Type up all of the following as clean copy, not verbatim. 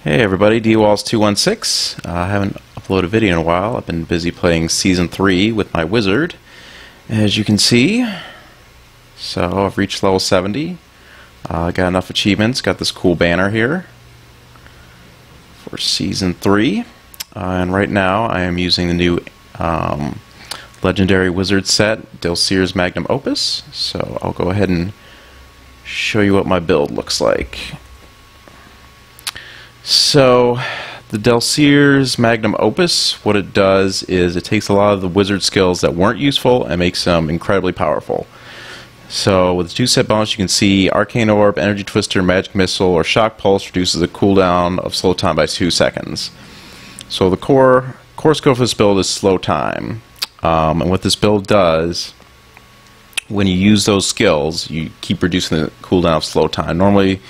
Hey everybody, DWalls216. I haven't uploaded a video in a while. I've been busy playing Season 3 with my wizard, as you can see. So I've reached level 70. Got enough achievements. Got this cool banner here for Season 3. And right now I am using the new Legendary Wizard set, Delsere's Magnum Opus. So I'll go ahead and show you what my build looks like. So, the Delsere's Magnum Opus, what it does is it takes a lot of the wizard skills that weren't useful and makes them incredibly powerful. So, with the 2-set bonus, you can see Arcane Orb, Energy Twister, Magic Missile, or Shock Pulse reduces the cooldown of slow time by 2 seconds. So, the core scope of this build is slow time. And what this build does, when you use those skills, you keep reducing the cooldown of slow time. Normally,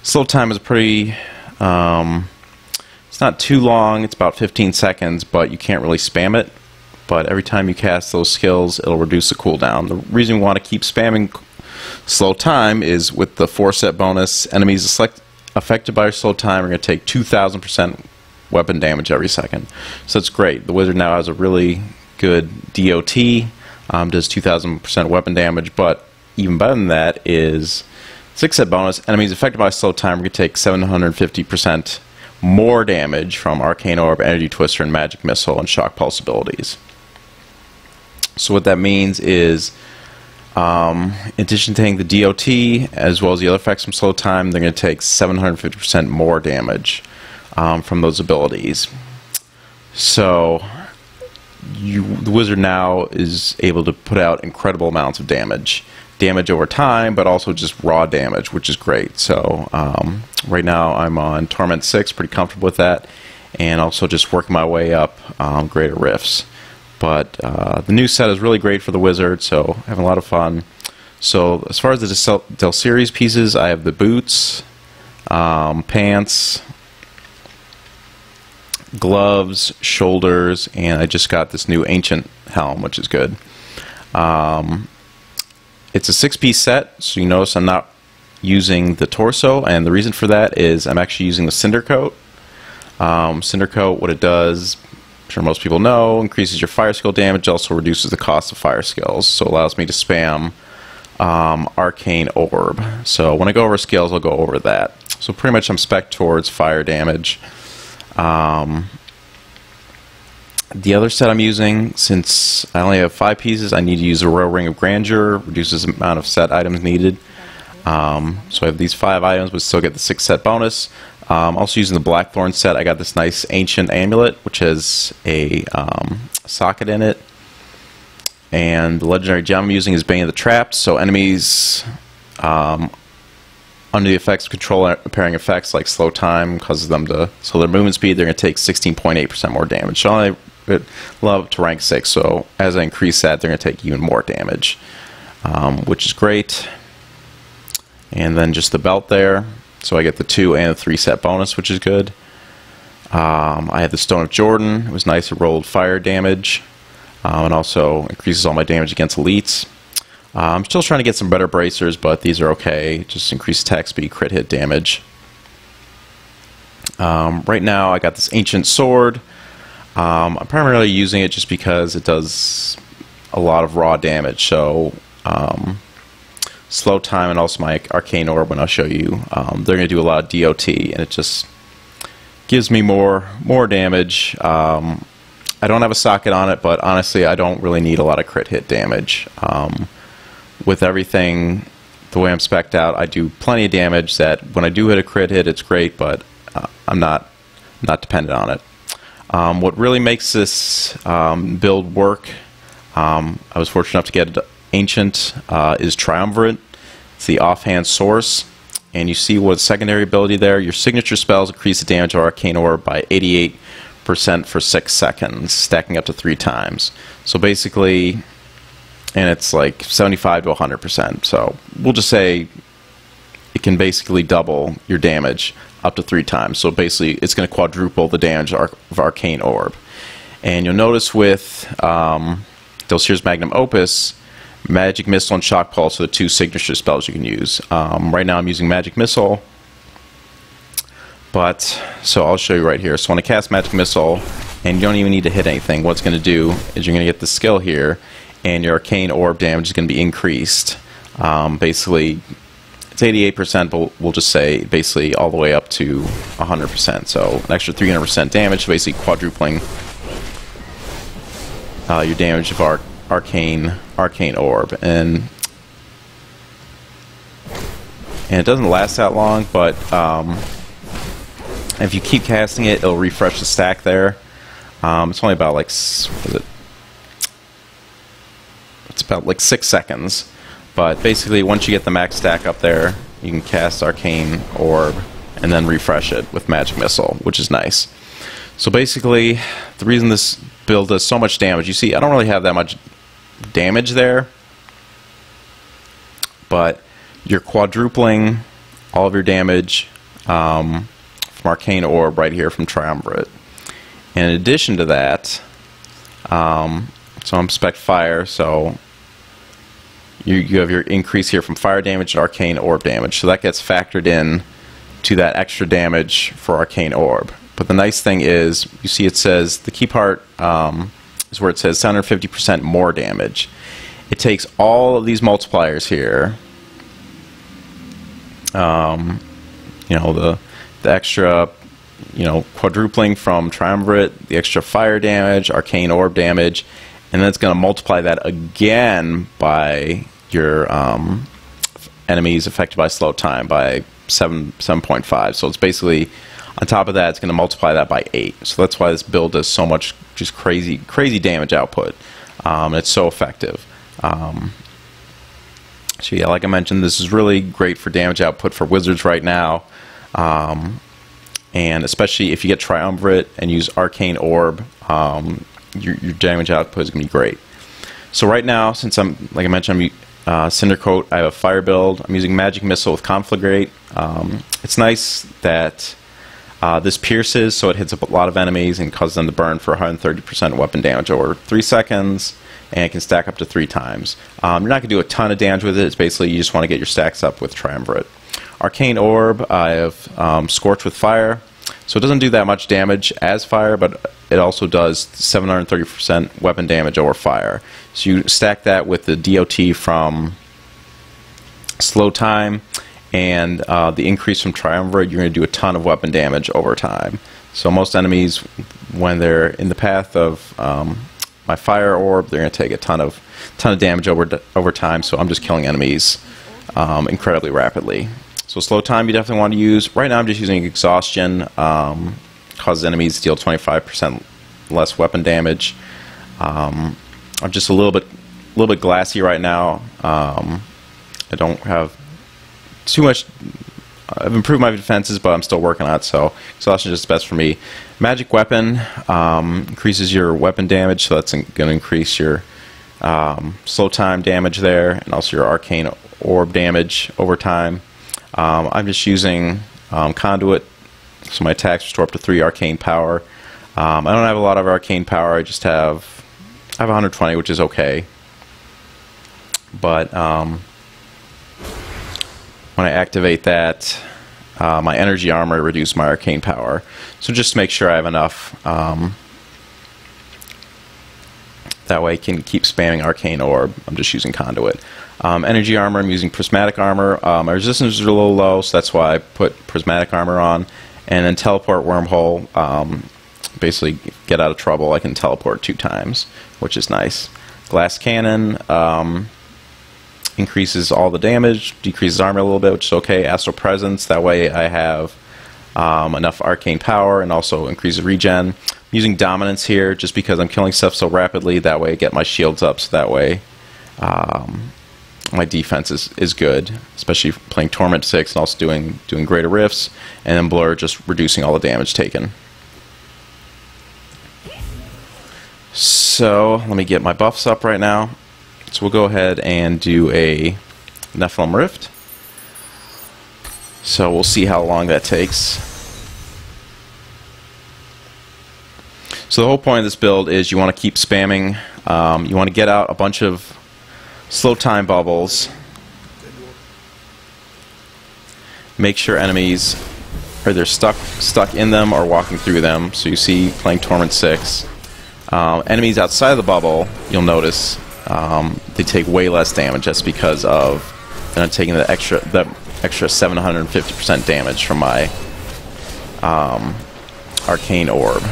slow time is pretty... it's not too long, it's about 15 seconds, but you can't really spam it. But every time you cast those skills, it'll reduce the cooldown. The reason we want to keep spamming slow time is with the 4-set bonus, enemies affected by slow time are going to take 2,000% weapon damage every second. So it's great. The wizard now has a really good DOT, does 2,000% weapon damage, but even better than that is 6-set bonus, enemies affected by slow time are going to take 750% more damage from Arcane Orb, Energy Twister, and Magic Missile and Shock Pulse abilities. So what that means is, in addition to taking the DOT, as well as the other effects from slow time, they're going to take 750% more damage from those abilities. So the wizard now is able to put out incredible amounts of damage over time, but also just raw damage, which is great. So right now I'm on Torment 6, pretty comfortable with that, and also just working my way up greater rifts. But the new set is really great for the wizard, so having a lot of fun. So as far as the Delsere's pieces, I have the boots, pants, gloves, shoulders, and I just got this new ancient helm, which is good. It's a 6-piece set, so you notice I'm not using the torso, and the reason for that is I'm actually using the Cinder Coat. Cinder Coat, what it does, I'm sure most people know, increases your fire skill damage, also reduces the cost of fire skills, so it allows me to spam Arcane Orb. So when I go over skills, I'll go over that. So pretty much I'm spec towards fire damage. The other set I'm using, since I only have 5 pieces, I need to use a Royal Ring of Grandeur, reduces the amount of set items needed. So I have these 5 items, but still get the 6-set bonus. Also using the Blackthorn set, I got this nice Ancient Amulet, which has a socket in it. And the legendary gem I'm using is Bane of the Trapped, so enemies under the effects of control pairing effects like slow time causes them to, so their movement speed, they're going to take 16.8% more damage. So I love to rank 6, so as I increase that, they're going to take even more damage, which is great. And then just the belt there, so I get the 2 and the 3-set bonus, which is good. I have the Stone of Jordan. It was nice, it rolled fire damage, and also increases all my damage against elites. I'm still trying to get some better bracers, but these are okay. Just increase attack speed, crit hit damage. Right now I got this Ancient Sword. I'm primarily using it just because it does a lot of raw damage. So slow time and also my Arcane Orb, when I'll show you, they're going to do a lot of DOT, and it just gives me more damage. I don't have a socket on it, but honestly I don't really need a lot of crit hit damage. With everything the way I'm spec'd out, I do plenty of damage that when I do hit a crit hit, it's great, but I'm not dependent on it. What really makes this build work, I was fortunate enough to get Ancient, is Triumvirate. It's the offhand source, and you see what secondary ability there. Your signature spells increase the damage of Arcane Orb by 88% for 6 seconds, stacking up to 3 times. So basically, and it's like 75 to 100%. So we'll just say it can basically double your damage up to 3 times. So basically, it's going to quadruple the damage of Arcane Orb. And you'll notice with Delsere's Magnum Opus, Magic Missile and Shock Pulse are the 2 signature spells you can use. Right now I'm using Magic Missile. But, so I'll show you right here. So when I cast Magic Missile, and you don't even need to hit anything, what's going to do is you're going to get the skill here, and your Arcane Orb damage is going to be increased. Basically, it's 88%, but we'll just say basically all the way up to 100%. So an extra 300% damage, basically quadrupling your damage of our Arcane Orb. And it doesn't last that long, but if you keep casting it, it'll refresh the stack there. It's only about like, it's about like 6 seconds. But basically, once you get the max stack up there, you can cast Arcane Orb and then refresh it with Magic Missile, which is nice. So basically, the reason this build does so much damage, you see, I don't really have that much damage there, but you're quadrupling all of your damage from Arcane Orb right here from Triumvirate. And in addition to that, so I'm spec fire, so you have your increase here from fire damage and Arcane Orb damage, so that gets factored in to that extra damage for Arcane Orb. But the nice thing is, you see it says, the key part is where it says 750% more damage. It takes all of these multipliers here, you know, the extra, you know, quadrupling from Triumvirate, the extra fire damage, Arcane Orb damage, and then it's going to multiply that again by your enemies affected by slow time by 7.5. So it's basically, on top of that, it's going to multiply that by 8. So that's why this build does so much just crazy damage output. It's so effective. So yeah, like I mentioned, this is really great for damage output for wizards right now. And especially if you get Triumvirate and use Arcane Orb, your damage output is going to be great. So right now, since like I mentioned, I'm Cinder Coat, I have a fire build. I'm using Magic Missile with Conflagrate. It's nice that this pierces, so it hits a lot of enemies and causes them to burn for 130% weapon damage over 3 seconds, and it can stack up to 3 times. You're not going to do a ton of damage with it. It's basically you just want to get your stacks up with Triumvirate. Arcane Orb, I have Scorch with Fire. So it doesn't do that much damage as fire, but it also does 730% weapon damage over fire. So you stack that with the DOT from Slow Time and the increase from Triumvirate, you're going to do a ton of weapon damage over time. So most enemies, when they're in the path of my fire orb, they're going to take a ton of damage over time. So I'm just killing enemies incredibly rapidly. So slow time you definitely want to use. Right now I'm just using exhaustion. Causes enemies to deal 25% less weapon damage. I'm just a little bit glassy right now. I don't have too much. I've improved my defenses, but I'm still working on it. So exhaustion is just best for me. Magic weapon increases your weapon damage, so that's going to increase your slow time damage there, and also your Arcane Orb damage over time. I'm just using Conduit, so my attacks restore up to 3 Arcane Power. I don't have a lot of Arcane Power. I have 120, which is okay. But when I activate that, my Energy Armor reduces my Arcane Power. So just to make sure I have enough. That way I can keep spamming Arcane Orb. I'm just using Conduit. Energy Armor, I'm using Prismatic Armor. My resistance is a little low, so that's why I put Prismatic Armor on. And then Teleport Wormhole. Basically, get out of trouble, I can teleport 2 times, which is nice. Glass Cannon increases all the damage, decreases armor a little bit, which is okay. Astral Presence, that way I have enough Arcane Power and also increases regen. I'm using Dominance here just because I'm killing stuff so rapidly. That way I get my shields up, so that way my defense is good, especially playing Torment 6 and also doing Greater Rifts, and then Blur just reducing all the damage taken. So let me get my buffs up right now. So we'll go ahead and do a Nephilim Rift. So we'll see how long that takes. So the whole point of this build is you want to keep spamming. You want to get out a bunch of slow time bubbles. Make sure enemies are either stuck in them or walking through them. So you see playing Torment 6. Enemies outside of the bubble, you'll notice they take way less damage just because of I'm taking the extra 750% damage from my Arcane Orb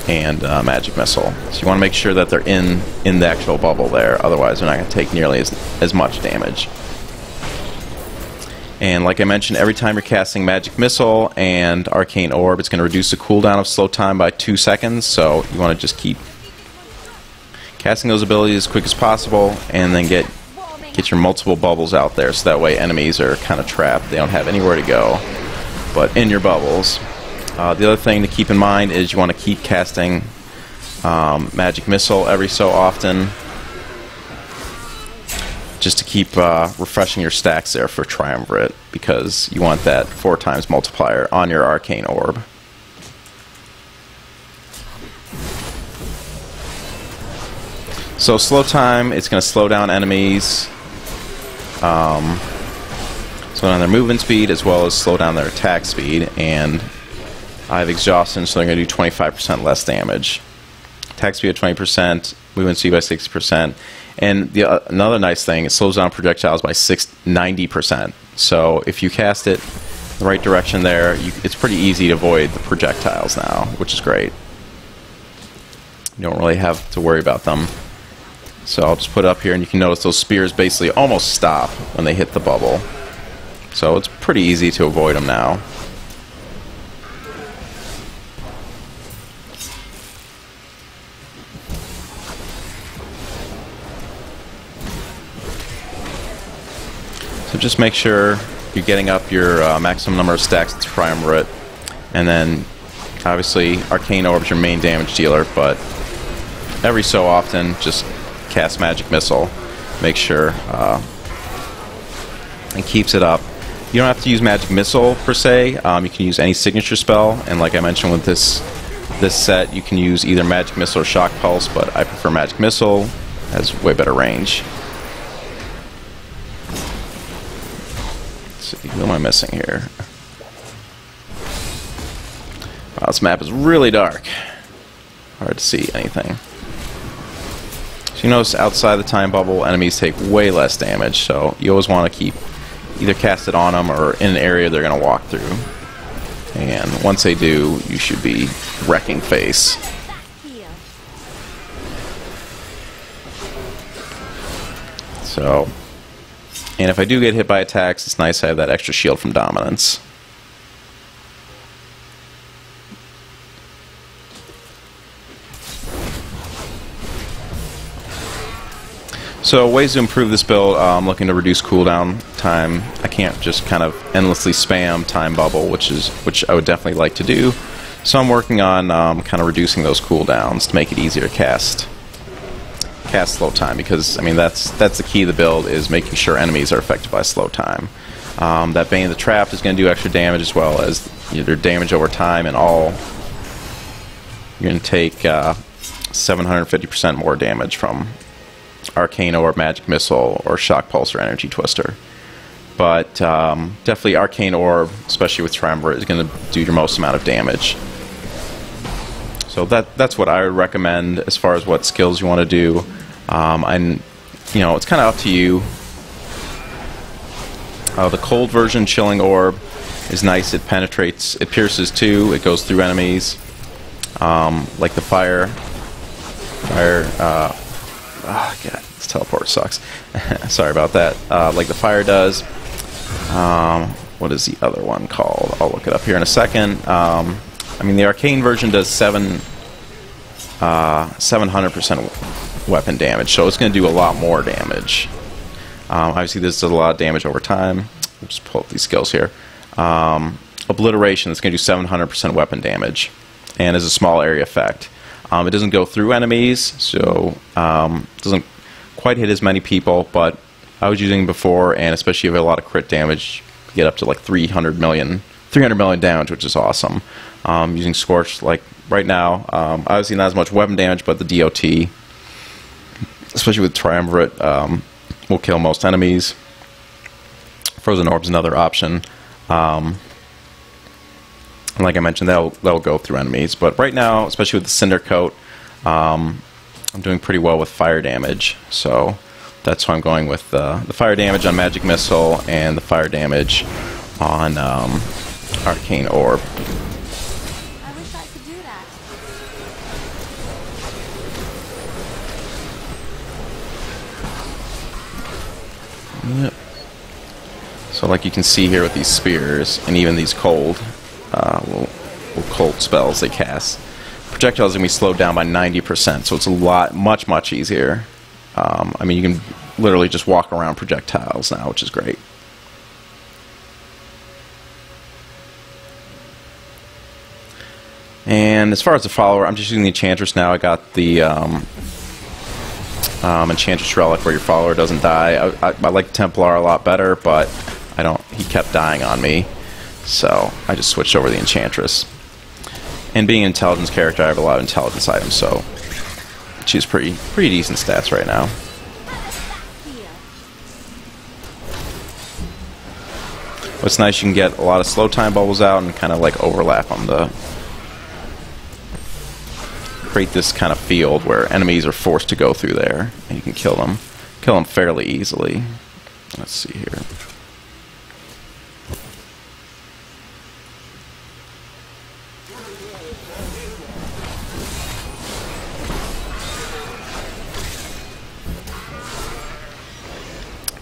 and Magic Missile. So you want to make sure that they're in the actual bubble there, otherwise they're not going to take nearly as much damage. And like I mentioned, every time you're casting Magic Missile and Arcane Orb, it's going to reduce the cooldown of slow time by 2 seconds, so you want to just keep casting those abilities as quick as possible, and then get your multiple bubbles out there, so that way enemies are kind of trapped. They don't have anywhere to go but in your bubbles. The other thing to keep in mind is you want to keep casting Magic Missile every so often, just to keep refreshing your stacks there for Triumvirate, because you want that 4 times multiplier on your Arcane Orb. So slow time, it's going to slow down enemies, slow down their movement speed, as well as slow down their attack speed, and I have Exhaustion, so they're going to do 25% less damage. Attack speed at 20%, movement speed by 60%, and another nice thing, it slows down projectiles by 90%. So if you cast it the right direction there, it's pretty easy to avoid the projectiles now, which is great. You don't really have to worry about them. So I'll just put it up here, and you can notice those spears basically almost stop when they hit the bubble. So it's pretty easy to avoid them now. So just make sure you're getting up your maximum number of stacks with Triumvirate, and then obviously Arcane Orb is your main damage dealer, but every so often just cast Magic Missile. Make sure it keeps it up. You don't have to use Magic Missile per se. You can use any signature spell, and like I mentioned with this set, you can use either Magic Missile or Shock Pulse, but I prefer Magic Missile. It has way better range. Let's see, who am I missing here? Wow, this map is really dark. Hard to see anything. So you notice outside the time bubble, enemies take way less damage, so you always want to keep either cast it on them or in an area they're going to walk through. And once they do, you should be wrecking face. So, and if I do get hit by attacks, it's nice to have that extra shield from Dominance. So ways to improve this build, I'm looking to reduce cooldown time. I can't just kind of endlessly spam time bubble, which I would definitely like to do. So I'm working on kind of reducing those cooldowns to make it easier to cast slow time, because I mean that's the key to the build, is making sure enemies are affected by slow time. That Bane of the Trap is going to do extra damage, as well as their damage over time, and all you're going to take 750% more damage from Arcane Orb, Magic Missile, or Shock Pulse or Energy Twister. But definitely Arcane Orb, especially with Triumvirate, is going to do your most amount of damage. So that's what I would recommend as far as what skills you want to do. And it's kind of up to you. The cold version, Chilling Orb, is nice. It penetrates, it pierces too. It goes through enemies. Like the fire. Oh, God, this teleport sucks. Sorry about that. Like the fire does. What is the other one called? I'll look it up here in a second. I mean, the arcane version does 700% weapon damage, so it's going to do a lot more damage. Obviously, this does a lot of damage over time. We'll just pull up these skills here. Obliteration is going to do 700% weapon damage, and is a small area effect. It doesn't go through enemies, so it doesn't quite hit as many people, but I was using it before, and especially if you have a lot of crit damage, you get up to like 300 million damage, which is awesome. Using Scorch, like right now, obviously not as much weapon damage, but the DOT, especially with Triumvirate, will kill most enemies. Frozen Orb's another option. And like I mentioned, that'll go through enemies. But right now, especially with the Cinder Coat, I'm doing pretty well with fire damage. So that's why I'm going with the fire damage on Magic Missile and the fire damage on Arcane Orb. I wish I could do that. Yep. So like you can see here with these spears and even these cold spells they cast, projectiles are going to be slowed down by 90%, so it's much easier. I mean, you can literally just walk around projectiles now, which is great. And as far as the follower, I'm just using the Enchantress now. I got the Enchantress Relic where your follower doesn't die. I like the Templar a lot better, but he kept dying on me, so I just switched over to the Enchantress. And being an intelligence character, I have a lot of intelligence items, so she's pretty decent stats right now. What's nice, you can get a lot of slow time bubbles out and kind of like overlap on the... create this kind of field where enemies are forced to go through there, and you can kill them fairly easily. Let's see here.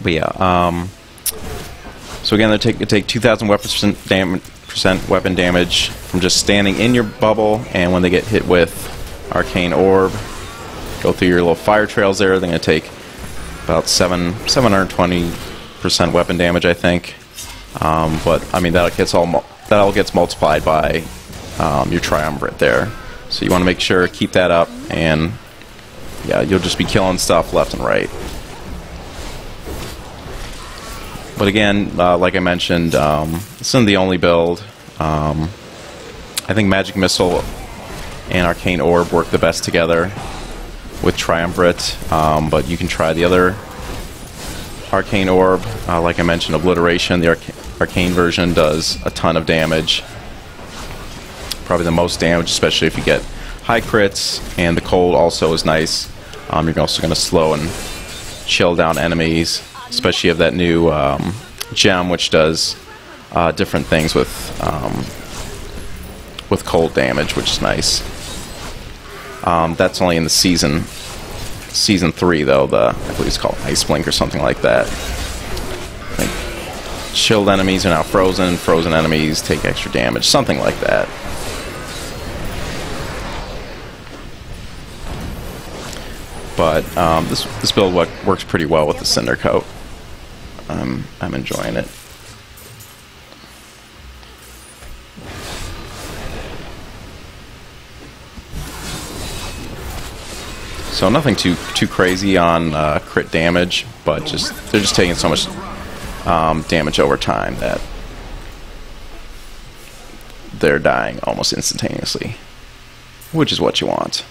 But yeah, so again, they take 2,000 weapon damage from just standing in your bubble, and when they get hit with Arcane Orb, go through your little fire trails there, they're going to take about 720% weapon damage, I think. But I mean, that all gets multiplied by your Triumvirate there. So you want to make sure keep that up, and yeah, you'll just be killing stuff left and right. But again, like I mentioned, this isn't the only build. I think Magic Missile and Arcane Orb work the best together with Triumvirate, but you can try the other Arcane Orb. Like I mentioned, Obliteration, the Arcane version, does a ton of damage. Probably the most damage, especially if you get high crits, and the Cold also is nice. You're also going to slow and chill down enemies, especially if you have that new gem, which does different things with cold damage, which is nice. That's only in the season 3, though. I believe it's called Ice Blink or something like that. I think chilled enemies are now frozen. Frozen enemies take extra damage, something like that. But this build works pretty well with the Cinder Coat. I'm enjoying it. So nothing too crazy on crit damage, but they're just taking so much damage over time that they're dying almost instantaneously, which is what you want.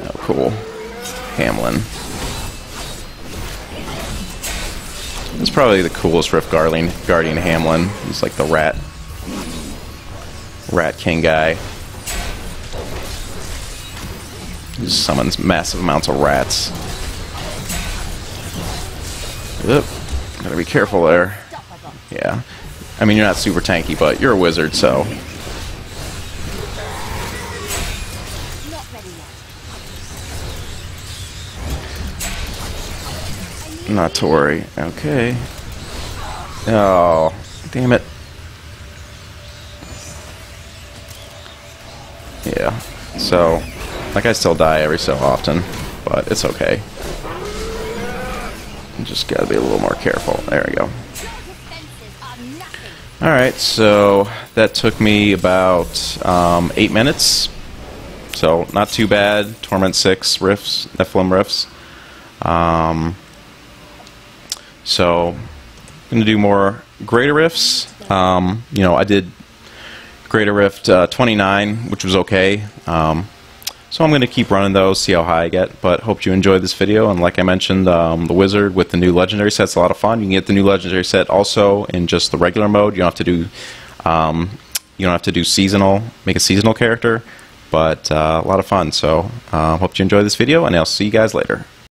Oh, cool. Hamlin. It's probably the coolest Rift Guardian Hamlin. He's like the Rat King guy. He just summons massive amounts of rats. Yep. Gotta be careful there. Yeah. I mean, you're not super tanky, but you're a wizard, so... Not to worry. Okay. Oh, damn it. Yeah. So, like, I still die every so often, but it's okay. Just gotta be a little more careful. There we go. Alright, so that took me about 8 minutes. So, not too bad. Torment 6 rifts, Nephilim rifts. So, I'm going to do more Greater Rifts. You know, I did Greater Rift 29, which was okay. So I'm going to keep running those, see how high I get. But hope you enjoyed this video. And like I mentioned, the Wizard with the new Legendary set's a lot of fun. You can get the new Legendary set also in just the regular mode. You don't have to do You don't have to do seasonal, make a seasonal character, but a lot of fun. So hope you enjoy this video, and I'll see you guys later.